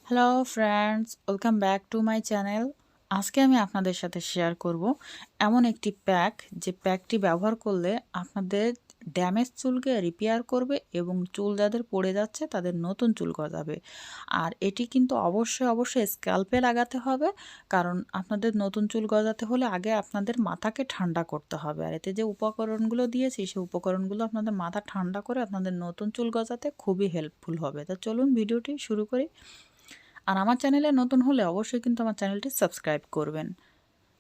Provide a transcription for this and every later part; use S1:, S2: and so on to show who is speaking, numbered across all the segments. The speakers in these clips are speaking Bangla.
S1: Hello friends, welcome back to my channel. আজকে আমি আপনাদের সাথে শেয়ার করব এমন একটি প্যাক, যে প্যাকটি ব্যবহার করলে আপনাদের ড্যামেজ চুলকে রিপেয়ার করবে এবং চুল যাদের পড়ে যাচ্ছে তাদের নতুন চুল গজাবে। আর এটি কিন্তু অবশ্যই স্ক্যাল্পে লাগাতে হবে, কারণ আপনাদের নতুন চুল গজাতে হলে আগে আপনাদের মাথাকে ঠান্ডা করতে হবে। আর এতে যে উপকরণগুলো দিয়েছি সেই উপকরণগুলো আপনাদের মাথা ঠান্ডা করে আপনাদের নতুন চুল গজাতে খুবই হেল্পফুল হবে। তো চলুন ভিডিওটি শুরু করি। আর আমার চ্যানেলে নতুন হলে অবশ্যই কিন্তু আমার চ্যানেলটি সাবস্ক্রাইব করবেন।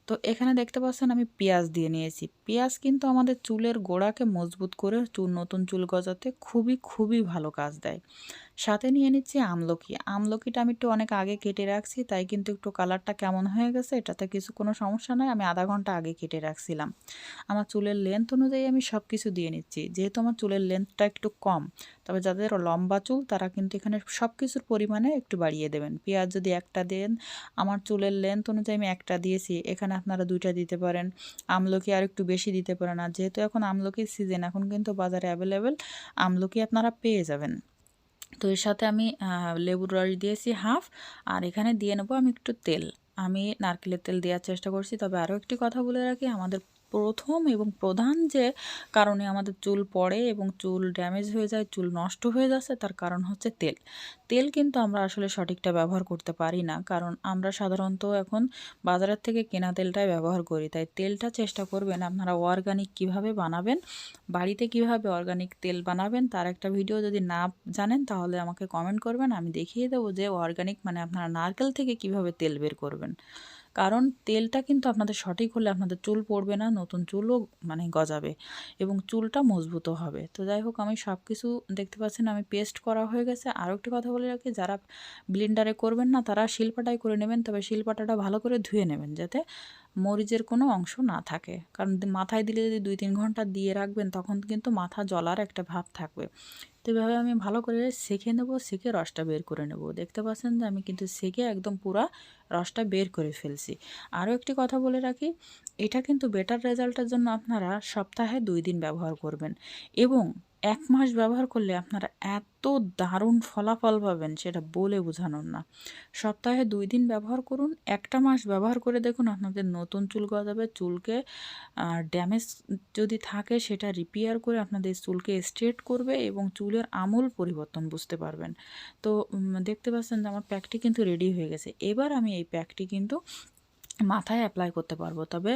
S1: তো এখানে দেখতে পাচ্ছেন আমি পেঁয়াজ দিয়ে নিয়েছি। পেঁয়াজ কিন্তু আমাদের চুলের গোড়াকে মজবুত করে নতুন চুল গজাতে খুবই ভালো কাজ দেয়। সাথে নিয়ে নিচ্ছি আমলকি। আমলকিটা আমি একটু অনেক আগে কেটে রাখছি, তাই কিন্তু একটু কালারটা কেমন হয়ে গেছে, এটাতে কোনো সমস্যা নয়। আমি আধা ঘন্টা আগে কেটে রাখছিলাম। আমার চুলের লেন্থ অনুযায়ী আমি সব কিছু দিয়ে নিচ্ছি, যেহেতু আমার চুলের লেন্থটা একটু কম। তবে যাদের লম্বা চুল তারা কিন্তু এখানে সব কিছুর পরিমাণে একটু বাড়িয়ে দেবেন। পেঁয়াজ যদি একটা দেন, আমার চুলের লেন্থ অনুযায়ী আমি একটা দিয়েছি, এখানে আপনারা দুইটা দিতে পারেন। আমলকি আর একটু বেশি দিতে পারেন। আর যেহেতু এখন আমলকির সিজন, এখন কিন্তু বাজারে অ্যাভেলেবেল আমলকি আপনারা পেয়ে যাবেন। তো এর সাথে আমি লেবুর রস দিয়েছি হাফ, আর এখানে দিয়ে নেবো আমি একটু তেল। আমি নারকেলের তেল দেওয়ার চেষ্টা করছি। তবে আরও একটি কথা বলে রাখি, আমাদের প্রথম এবং প্রধান যে কারণে আমাদের চুল পড়ে এবং চুল ড্যামেজ হয়ে যায়, চুল নষ্ট হয়ে যাচ্ছে, তার কারণ হচ্ছে তেল। তেল কিন্তু আমরা আসলে সঠিকটা ব্যবহার করতে পারি না, কারণ আমরা সাধারণত এখন বাজারের থেকে কেনা তেলটাই ব্যবহার করি। তাই তেলটা চেষ্টা করবেন আপনারা অর্গানিক কিভাবে বানাবেন, বাড়িতে কিভাবে অর্গানিক তেল বানাবেন তার একটা ভিডিও যদি না জানেন তাহলে আমাকে কমেন্ট করবেন, আমি দেখিয়ে দেবো যে অর্গানিক মানে আপনারা নারকেল থেকে কিভাবে তেল বের করবেন। কারণ তেলটা কিন্তু আপনাদের সঠিক হলে আপনাদের চুল পড়বে না, নতুন চুলও গজাবে এবং চুলটা মজবুতও হবে। তো যাই হোক, আমি সব কিছু দেখতে পাচ্ছেন আমি পেস্ট করা হয়ে গেছে। আরও একটি কথা বলে রাখি, যারা ব্লেন্ডারে করবেন না তারা শিলপাটায় করে নেবেন, তবে শিলপাটাটা ভালো করে ধুয়ে নেবেন যাতে মরিচের কোনো অংশ না থাকে। কারণ মাথায় দিলে যদি 2-3 ঘন্টা দিয়ে রাখবেন তখন কিন্তু মাথা জ্বলার একটা ভাব থাকবে। তো এভাবে আমি ভালো করে সেঁকে নেব, সেঁকে রসটা বের করে নেব। দেখতে পাচ্ছেন যে আমি কিন্তু সেঁকে একদম পুরা রসটা বের করে ফেলছি। আরও একটি কথা বলে রাখি, এটা কিন্তু বেটার রেজাল্টের জন্য আপনারা সপ্তাহে 2 দিন ব্যবহার করবেন এবং 1 মাস ব্যবহার করলে আপনারা এত দারুণ ফলাফল পাবেন সেটা বলে বোঝানোর না। সপ্তাহে 2 দিন ব্যবহার করুন, একটা মাস ব্যবহার করে দেখুন আপনাদের নতুন চুল গজাবে। চুলকে ড্যামেজ যদি থাকে সেটা রিপেয়ার করে আপনাদের চুলকে স্ট্রেট করবে এবং চুলের আমূল পরিবর্তন বুঝতে পারবেন। তো দেখতে পাচ্ছেন যে আমার প্যাকটি কিন্তু রেডি হয়ে গেছে। এবার আমি এই প্যাকটি কিন্তু মাথায় অ্যাপ্লাই করতে পারবো। তবে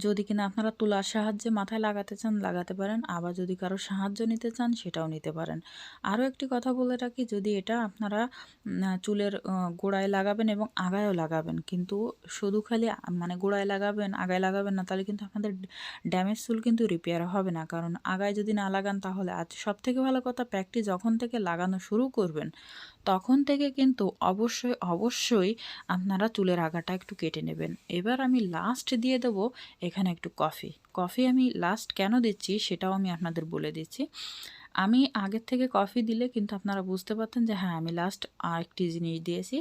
S1: যদি কিনা আপনারা তুলার সাহায্যে মাথায় লাগাতে চান লাগাতে পারেন, আবার যদি কারো সাহায্য নিতে চান সেটাও নিতে পারেন। আরও একটি কথা বলে রাখি, যদি এটা আপনারা চুলের গোড়ায় লাগাবেন এবং আগায়ও লাগাবেন, কিন্তু শুধু খালি গোড়ায় লাগাবেন আগায় লাগাবেন না, তাহলে কিন্তু আপনাদের ড্যামেজ চুল কিন্তু রিপেয়ার হবে না। কারণ আগায় যদি না লাগান তাহলে সবথেকে ভালো কথা, প্যাকটি যখন থেকে লাগানো শুরু করবেন তখন থেকে কিন্তু অবশ্যই আপনারা চুলের আগাটা একটু কেটে নেবেন। এবার আমি লাস্ট দিয়ে দেব এখানে একটু কফি আমি লাস্ট কেন দিচ্ছি সেটাও আমি আপনাদের বলে দিচ্ছি। আমি আগের থেকে কফি দিলে কিন্তু আপনারা বুঝতে পারতেন যে হ্যাঁ আমি লাস্ট আরেকটি জিনিস দিয়েছি,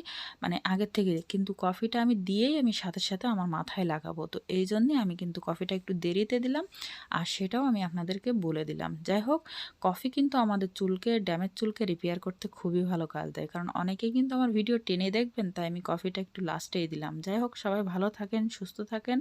S1: আগের থেকে। কিন্তু কফিটা আমি দিয়েই আমি সাথে আমার মাথায় লাগাবো, তো এই জন্যে আমি কিন্তু কফিটা একটু দেরিতে দিলাম, আর সেটাও আমি আপনাদেরকে বলে দিলাম। যাই হোক, কফি কিন্তু আমাদের চুলকে ড্যামেজ চুলকে রিপেয়ার করতে খুবই ভালো কাজ দেয়, কারণ অনেকেই কিন্তু আমার ভিডিও টেনে দেখবেন, তাই আমি কফিটা একটু লাস্টেই দিলাম। যাই হোক, সবাই ভালো থাকেন, সুস্থ থাকেন,